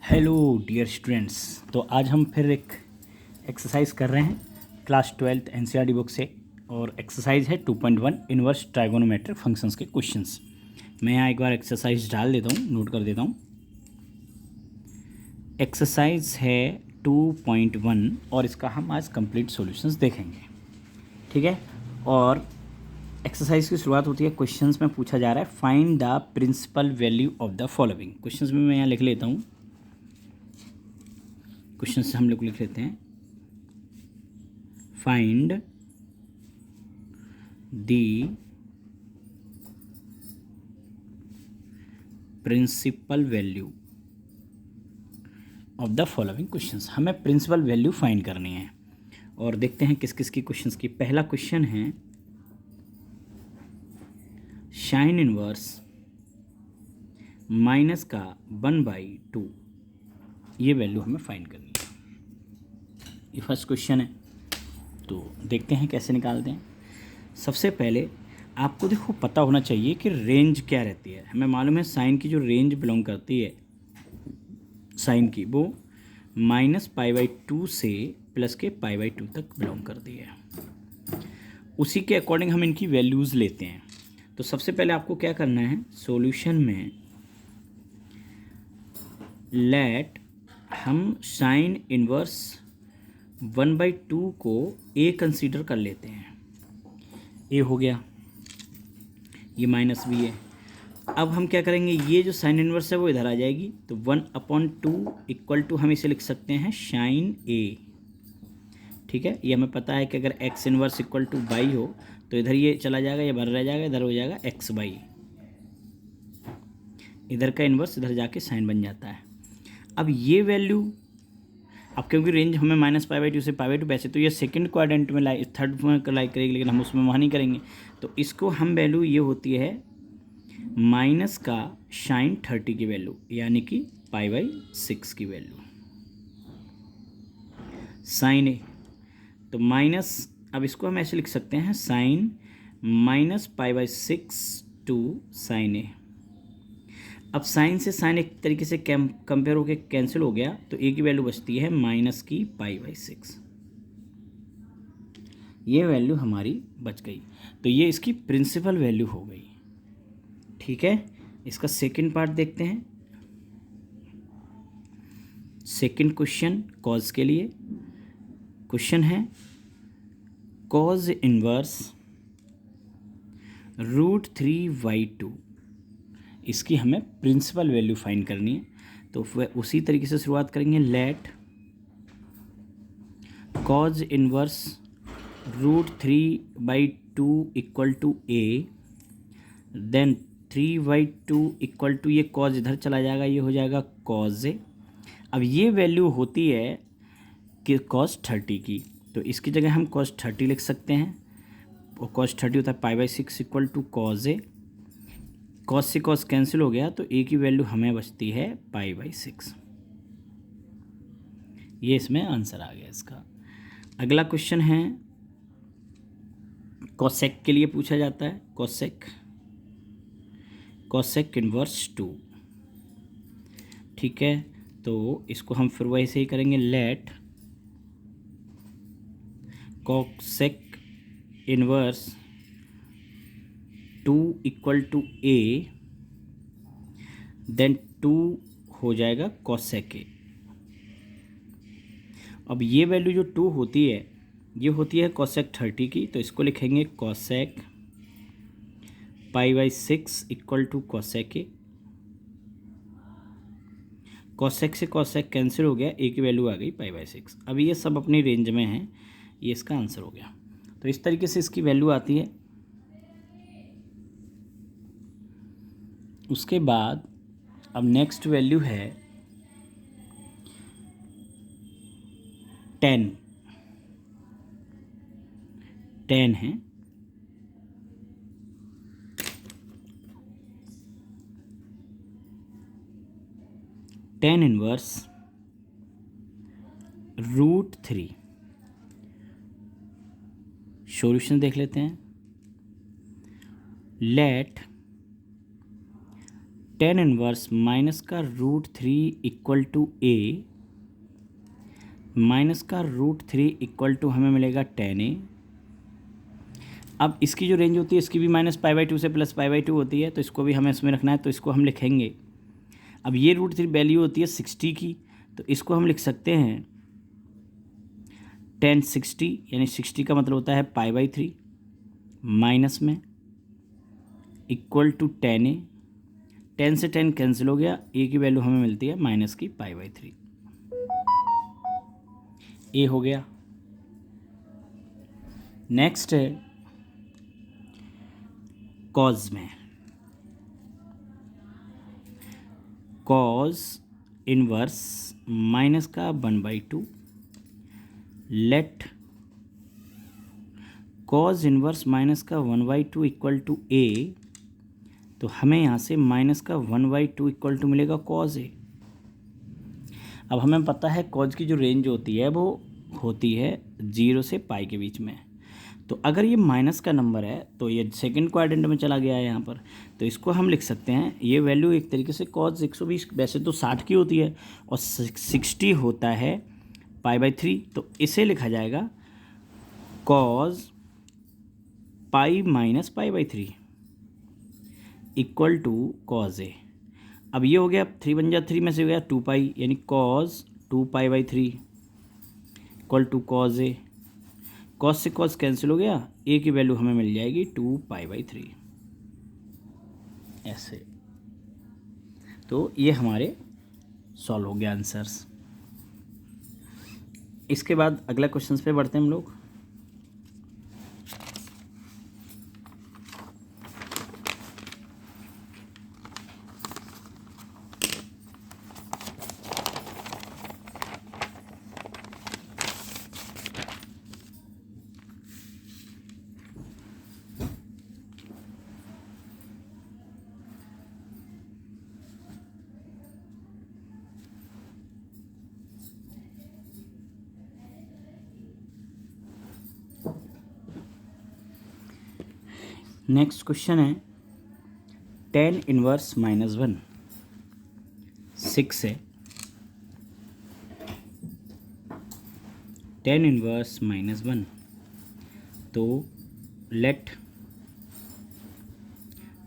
Hello dear students. तो आज हम फिर एक एक्सरसाइज कर रहे हैं क्लास 12th एनसीईआरटी बुक से, और एक्सरसाइज है 2.1 इनवर्स ट्राइगोनोमेट्रिक फंक्शंस के क्वेश्चंस। मैं यहाँ एक बार एक्सरसाइज डाल देता हूँ, नोट कर देता हूँ। एक्सरसाइज है 2.1 और इसका हम आज कंप्लीट सॉल्यूशंस देखेंगे, ठीक है। और एक्सरसाइज की शुरुआत होती है क्वेश्चंस में पूछा जा रहा है find the principal value of the following. Questions में मैं यहाँ लिख लेता हूँ, क्वेश्चन से हम लोग लिख लेते हैं find the principal value of the following questions. हमें प्रिंसिपल वैल्यू फाइंड करनी है और देखते हैं किस किस की क्वेश्चंस की। पहला क्वेश्चन है साइन इनवर्स माइनस का 1/2, ये वैल्यू हमें फाइंड करनी है। ये फर्स्ट क्वेश्चन है, तो देखते हैं कैसे निकालते हैं। सबसे पहले आपको देखो पता होना चाहिए कि रेंज क्या रहती है। हमें मालूम है साइन की जो रेंज बिलोंग करती है साइन की, वो -π/2 से प्लस के π/2 तक बिलोंग करती है। उसी के अकॉर्डिंग हम इनकी वैल्यूज़ लेते हैं। तो सबसे पहले आपको क्या करना है, सॉल्यूशन में लेट हम साइन इनवर्स 1/2 को ए कंसीडर कर लेते हैं। ए हो गया, ये माइनस भी है। अब हम क्या करेंगे, ये जो साइन इनवर्स है वो इधर आ जाएगी, तो 1/2 इक्वल टू हम इसे लिख सकते हैं साइन ए, ठीक है। ये हमें पता है कि अगर x inverse equal two by हो तो इधर ये चला जाएगा, ये भर रह जाएगा, इधर हो जाएगा एक्स बाई, इधर का इनवर्स इधर जाके साइन बन जाता है। अब ये वैल्यू, अब क्योंकि रेंज हमें -π/2 से π/2, वैसे तो ये सेकंड क्वाड्रेंट में थर्ड में लाइक करेगी, लेकिन हम उसमें वहाँ नहीं करेंगे। तो इसको हम वैल्यू ये होती है माइनस का साइन 30 की वैल्यू, यानी कि π/6 की वैल्यू साइन ए। तो माइनस, अब इसको हम ऐसे लिख सकते हैं साइन -π/6 टू साइन ए। अब साइन से साइन एक तरीके से कंपेयर होकर कैंसिल हो गया, तो ए की वैल्यू बचती है माइनस की π/6। ये वैल्यू हमारी बच गई, तो ये इसकी प्रिंसिपल वैल्यू हो गई, ठीक है। इसका सेकंड पार्ट देखते हैं। सेकंड क्वेश्चन कॉज के लिए क्वेश्चन है कॉज इनवर्स √3/2, इसकी हमें प्रिंसिपल वैल्यू फाइंड करनी है। तो वह उसी तरीके से शुरुआत करेंगे, let cos inverse √3/2 equal to a, then 3/2 equal to, ये कॉज इधर चला जाएगा, ये हो जाएगा कॉज ए। अब ये वैल्यू होती है कि cos 30 की, तो इसकी जगह हम cos 30 लिख सकते हैं, और cos 30 होता है π/6 equal to cos A. Cos से कॉस कैंसिल हो गया, तो ए की वैल्यू हमें बचती है π/6। ये इसमें आंसर आ गया इसका। अगला क्वेश्चन है कोसेक के लिए पूछा जाता है, कोसेक इनवर्स 2, ठीक है। तो इसको हम फिर वैसे ही करेंगे, let cosec inverse 2 equal to a, then 2 हो जाएगा कोसेक ए। अब ये वैल्यू जो 2 होती है, ये होती है कोसेक 30 की, तो इसको लिखेंगे cosec π/6 equal to cosec A. Cosec से कोसेक कैंसिल हो गया, ए की वैल्यू आ गई π/6। अब ये सब अपनी रेंज में है, ये इसका आंसर हो गया। तो इस तरीके से इसकी वैल्यू आती है। उसके बाद अब नेक्स्ट वैल्यू है 10 है। tan इनवर्स √3, सॉल्यूशन देख लेते हैं। लेट टेन इनवर्स माइनस का root three equal to a, minus का रूट थ्री इक्वल टू हमें मिलेगा टेन ए। अब इसकी जो रेंज होती है इसकी भी माइनस पाई बाई टू से प्लस पाई बाई टू होती है, तो इसको भी हमें इसमें रखना है, तो इसको हम लिखेंगे। अब ये रूट थ्री वैल्यू होती है 60 की, तो इसको हम लिख सकते हैं 1060, यानी 60 का मतलब होता है पाई बाई थ्री, माइनस में इक्वल टू 10 ए। 10 से 10 कैंसिल हो गया, ए की वैल्यू हमें मिलती है माइनस की पाई बाई थ्री। ए हो गया। नेक्स्ट है कॉज में, कॉज इनवर्स माइनस का 1/2, लेट कॉज इनवर्स माइनस का 1/2 इक्वल टू ए, तो हमें यहाँ से माइनस का 1/2 इक्वल टू मिलेगा कॉज ए। अब हमें पता है कॉज की जो रेंज होती है वो होती है 0 से पाई के बीच में, तो अगर ये माइनस का नंबर है तो ये सेकंड क्वाड्रेंट में चला गया है यहाँ पर, तो इसको हम लिख सकते हैं ये वैल्यू एक तरीके से कॉज 120 वैसे तो 60 की होती है और 60 होता है पाई बाई थ्री, तो इसे लिखा जाएगा cos pi minus pi by three equal to cos A. अब ये हो गया 3 बन जा 3 में से हो गया 2 पाई, यानी cos 2 pi by three equal to cos A. Cos से कॉस कैंसिल हो गया, ए की वैल्यू हमें मिल जाएगी 2 पाई बाई थ्री। ऐसे तो ये हमारे सॉल्व हो गया आंसर्स। इसके बाद अगला क्वेश्चन पे बढ़ते हैं हम लोग। नेक्स्ट क्वेश्चन है टेन इनवर्स माइनस 1, 6 है। टेन इनवर्स माइनस 1, तो let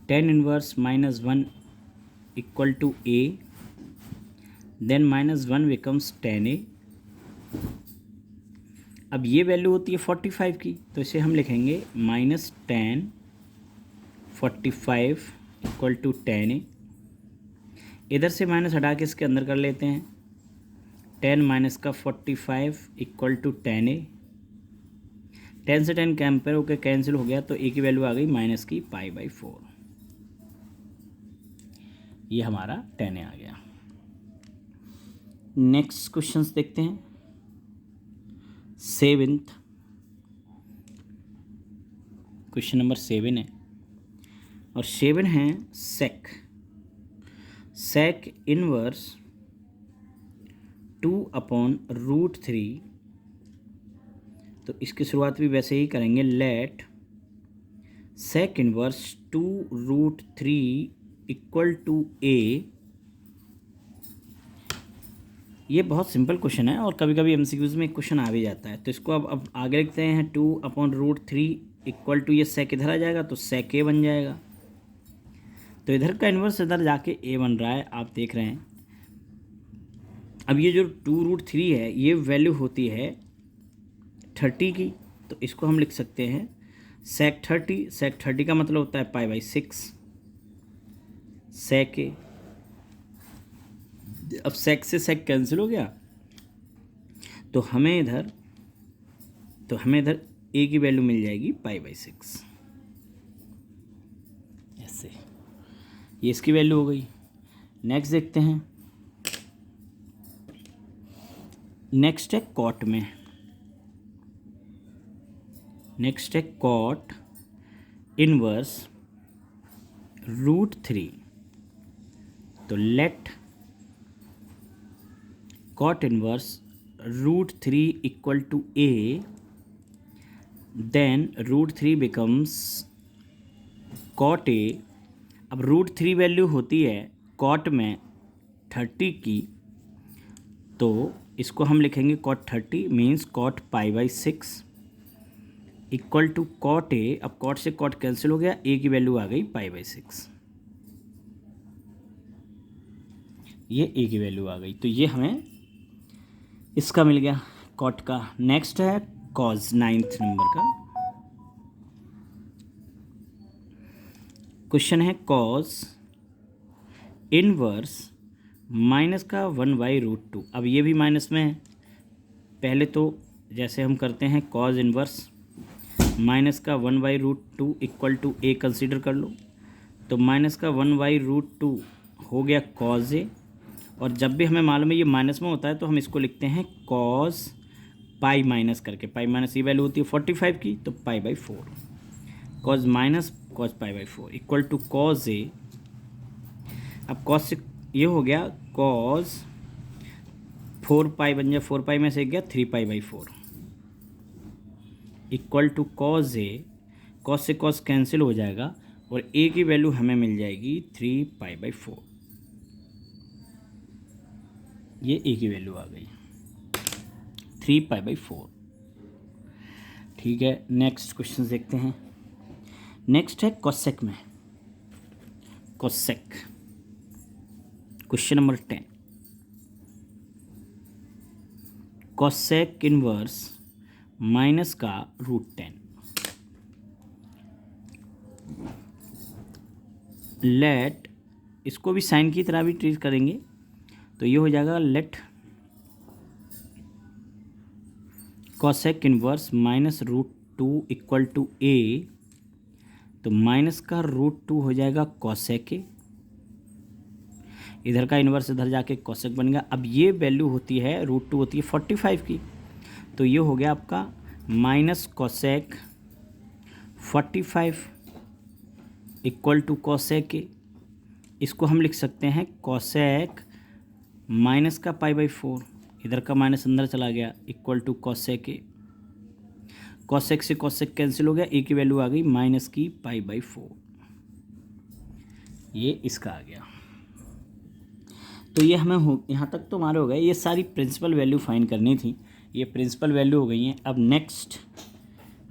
tan inverse minus 1 equal to a, then minus 1 becomes 10 a. अब ये वैल्यू होती है 45 की, तो इसे हम लिखेंगे माइनस 10 45 इक्वल टू 10 ए। इधर से माइनस हटा के इसके अंदर कर लेते हैं, 10 माइनस का 45 इक्वल टू 10 ए। 10 से 10 कैंपेयर होकर कैंसिल हो गया, तो ए की वैल्यू आ गई माइनस की पाई बाई 4। ये हमारा 10 ए आ गया। नेक्स्ट क्वेश्चंस देखते हैं। 7th क्वेश्चन नंबर 7 है, और 7 है सेक इनवर्स 2/√3। तो इसकी शुरुआत भी वैसे ही करेंगे, let sec inverse 2√3 equal to A. ये बहुत सिंपल क्वेश्चन है और कभी कभी एमसीक्यूज में क्वेश्चन आ भी जाता है, तो इसको अब आगे लिखते हैं 2/√3 इक्वल टू, ये सेक इधर आ जाएगा तो सेक ए बन जाएगा। तो इधर का इन्वर्स इधर जाके ए बन रहा है, आप देख रहे हैं। अब ये जो 2√3 है ये वैल्यू होती है 30 की, तो इसको हम लिख सकते हैं सेक 30। सेक 30 का मतलब होता है पाई बाई 6 सेक ए। अब सेक से सेक कैंसिल हो गया, तो हमें इधर ए की वैल्यू मिल जाएगी पाई बाई 6। ऐसे ये इसकी वैल्यू हो गई। नेक्स्ट देखते हैं। नेक्स्ट है कॉट में। नेक्स्ट है कॉट इनवर्स √3। तो let cot inverse √3 equal to a, then √3 becomes cot ए। अब √3 वैल्यू होती है कॉट में 30 की, तो इसको हम लिखेंगे cot 30 means cot π/6 equal to cot ए। अब कॉट से कॉट कैंसिल हो गया, ए की वैल्यू आ गई π/6, ये ए की वैल्यू आ गई। तो ये हमें इसका मिल गया कॉट का। नेक्स्ट है कॉज, 9th नंबर का क्वेश्चन है कॉज इनवर्स माइनस का 1/√2। अब ये भी माइनस में है। पहले तो जैसे हम करते हैं कॉज इनवर्स माइनस का 1/√2 इक्वल टू ए कंसीडर कर लो, तो माइनस का 1/√2 हो गया कॉज ए। और जब भी हमें मालूम है ये माइनस में होता है तो हम इसको लिखते हैं कॉज पाई माइनस करके। पाई माइनस ये वैल्यू होती है 45 की, तो π/4 cos minus cos π/4 equal to cos A. अब कॉज से ये हो गया कॉज 4π बन जाए, 4π में से गया 3π/4 equal to cos A. Cos से कॉज कैंसिल हो जाएगा और ए की वैल्यू हमें मिल जाएगी 3π/4, ये ए की वैल्यू आ गई 3π/4। ठीक है, नेक्स्ट क्वेश्चन देखते हैं। नेक्स्ट है कोसेक में, cosec question number 10। Cosec inverse minus का √10। लेट, इसको भी साइन की तरह भी ट्रीट करेंगे, तो ये हो जाएगा let cosec inverse minus √2 equal to A. तो माइनस का √2 हो जाएगा कोसेक ए, इधर का इन्वर्स इधर जाके कोसेक बन गया। अब ये वैल्यू होती है √2 होती है 45 की, तो ये हो गया आपका minus cosec 45 equal to cosec a. इसको हम लिख सकते हैं कोसेक माइनस का π/4, इधर का माइनस अंदर चला गया equal to cosec A. Cosec से कोसेक कैंसिल हो गया, ए की वैल्यू आ गई माइनस की π/4, ये इसका आ गया। तो ये हमें हो, यहाँ तक तो हमारे हो गए। ये सारी प्रिंसिपल वैल्यू फाइंड करनी थी, ये प्रिंसिपल वैल्यू हो गई हैं। अब नेक्स्ट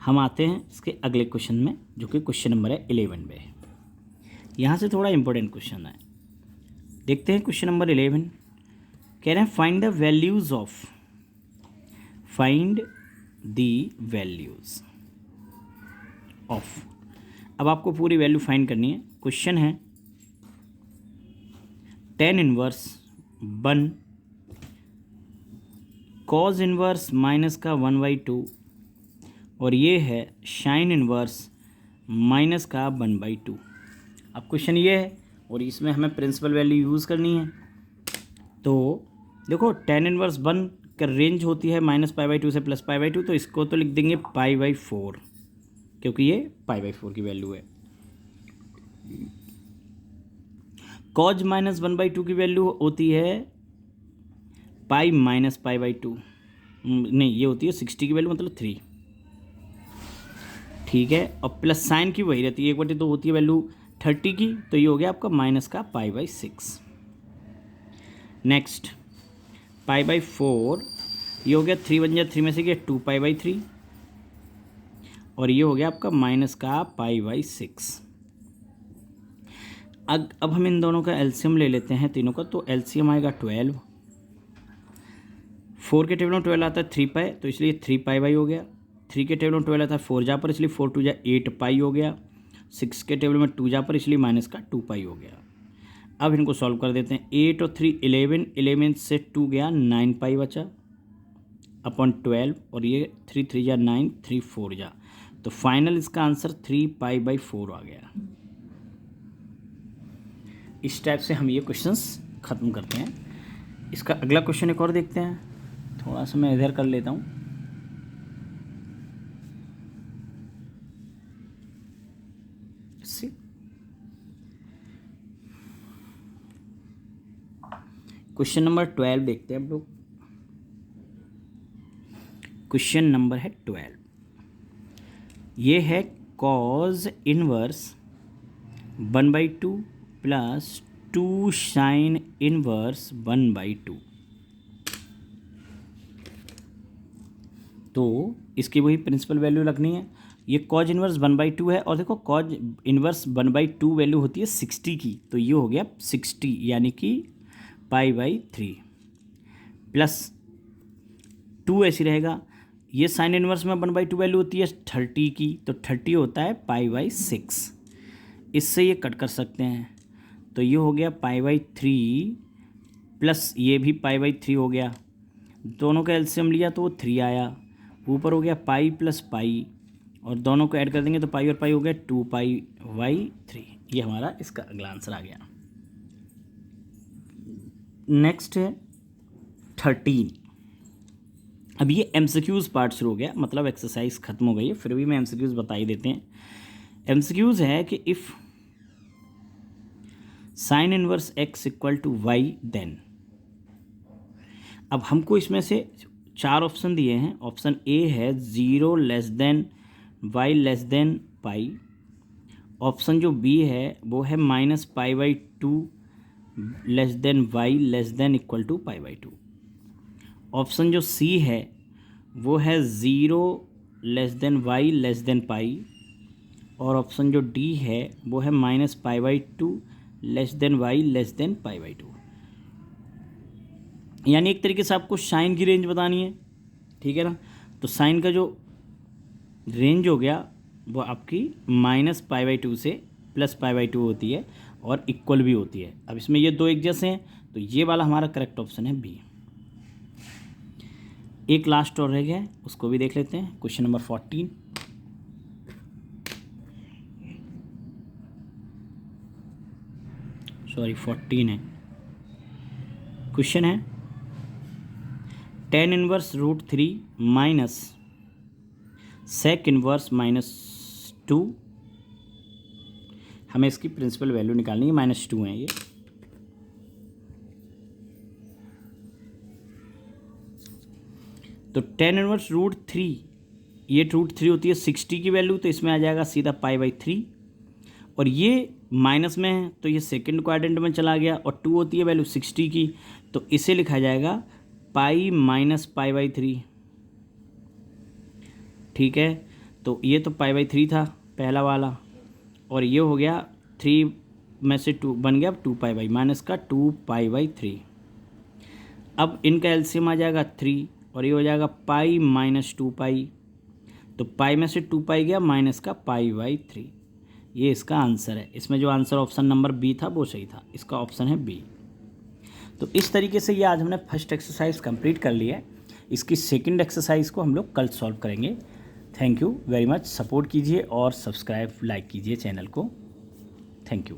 हम आते हैं इसके अगले क्वेश्चन में, जो कि क्वेश्चन नंबर है 11 पे। यहाँ से थोड़ा इंपॉर्टेंट क्वेश्चन है, देखते हैं। क्वेश्चन नंबर 11 कह रहे हैं find the values of, find the values of. अब आपको पूरी वैल्यू फाइंड करनी है। क्वेश्चन है tan inverse 1 cause inverse minus का 1/2 और ये है साइन इनवर्स माइनस का 1/2। अब क्वेश्चन ये है और इसमें हमें प्रिंसिपल वैल्यू यूज़ करनी है। तो देखो tan इनवर्स 1 का रेंज होती है -π/2 से +π/2, तो इसको तो लिख देंगे π/4 क्योंकि ये π/4 की वैल्यू है। कॉज माइनस 1/2 की वैल्यू होती है पाई माइनस π/2, नहीं ये होती है 60 की वैल्यू मतलब 3। ठीक है, और प्लस साइन की वही रहती है 1/2 होती है वैल्यू 30 की, तो ये हो गया आपका माइनस का π/6। नेक्स्ट π/4 ये हो गया 3 बन गया, 3 में से गया 2π/3 और ये हो गया आपका माइनस का π/6। अब हम इन दोनों का एलसीएम ले लेते हैं तीनों का, तो एलसीएम आएगा 12। 4 के टेबल में 12 आता है 3π, तो इसलिए 3π हो गया। 3 के टेबल में 12 आता है 4 जा पर, इसलिए 4 2 जा 8π हो गया। 6 के टेबल में 2 जा पर, इसलिए माइनस का 2π हो गया। अब इनको सॉल्व कर देते हैं। 8 और 3 11, 11 से 2 गया 9π बचा अपॉन 12 और ये 3 3 जा 9, 3 4 जा, तो फाइनल इसका आंसर 3π/4 आ गया। इस टाइप से हम ये क्वेश्चंस ख़त्म करते हैं। इसका अगला क्वेश्चन एक और देखते हैं। थोड़ा सा मैं इधर कर लेता हूँ। क्वेश्चन नंबर 12 देखते हैं हम लोग। क्वेश्चन नंबर है 12, ये है कॉज इनवर्स 1/2 + 2 साइन इनवर्स 1/2। तो इसकी वही प्रिंसिपल वैल्यू रखनी है। ये कॉज इनवर्स 1/2 है और देखो कॉज इनवर्स 1/2 वैल्यू होती है 60 की, तो ये हो गया 60 यानी कि π/3 प्लस 2 ऐसी रहेगा। ये साइन इनवर्स में 1/2 वैल्यू होती है 30 की, तो 30 होता है π/6। इससे ये कट कर सकते हैं, तो ये हो गया π/3 प्लस ये भी π/3 हो गया। दोनों का एलसीएम लिया तो वो 3 आया, ऊपर हो गया पाई प्लस पाई और दोनों को ऐड कर देंगे तो पाई और पाई हो गया 2π/3। ये हमारा इसका अगला आंसर आ गया। नेक्स्ट है 13। अब ये एमसीक्यूज़ पार्ट शुरू हो गया, मतलब एक्सरसाइज खत्म हो गई है, फिर भी मैं एमसीक्यूज़ बता ही देते हैं। एमसीक्यूज़ है कि if sine inverse x equal to y then. अब हमको इसमें से 4 ऑप्शन दिए हैं। ऑप्शन ए है 0 less than y less than pi. Option जो बी है वो है -π/2 less than y less than equal to π/2। Option जो सी है वो है 0 less than y less than pi. और ऑप्शन जो डी है वो है -π/2 less than y less than π/2। यानी एक तरीके से आपको साइन की रेंज बतानी है, ठीक है ना। तो साइन का जो रेंज हो गया वो आपकी -π/2 से +π/2 होती है और इक्वल भी होती है। अब इसमें ये दो एक जैसे हैं, तो ये वाला हमारा करेक्ट ऑप्शन है बी। एक लास्ट और रह गया है, उसको भी देख लेते हैं। Question number 14। सॉरी 14 है। क्वेश्चन है tan inverse √3 minus sec inverse -2। हमें इसकी प्रिंसिपल वैल्यू निकालनी है, -2 है ये। तो tan इनवर्स √3, ये √3 होती है 60 की वैल्यू, तो इसमें आ जाएगा सीधा π/3। और ये माइनस में है तो ये सेकंड क्वाड्रेंट में चला गया, और 2 होती है वैल्यू 60 की, तो इसे लिखा जाएगा पाई माइनस π/3। ठीक है, तो ये तो π/3 था पहला वाला, और ये हो गया 3 में से 2 बन गया 2π माइनस का 2π/3। अब इनका एलसीएम आ जाएगा 3 और ये हो जाएगा पाई माइनस 2π, तो पाई में से 2π गया माइनस का π/3। ये इसका आंसर है। इसमें जो आंसर ऑप्शन नंबर बी था वो सही था, इसका ऑप्शन है बी। तो इस तरीके से ये आज हमने फर्स्ट एक्सरसाइज कंप्लीट कर लिया है। इसकी सेकंड एक्सरसाइज को हम लोग कल सॉल्व करेंगे। Thank you very much. Support कीजिए और सब्सक्राइब लाइक कीजिए चैनल को। Thank you.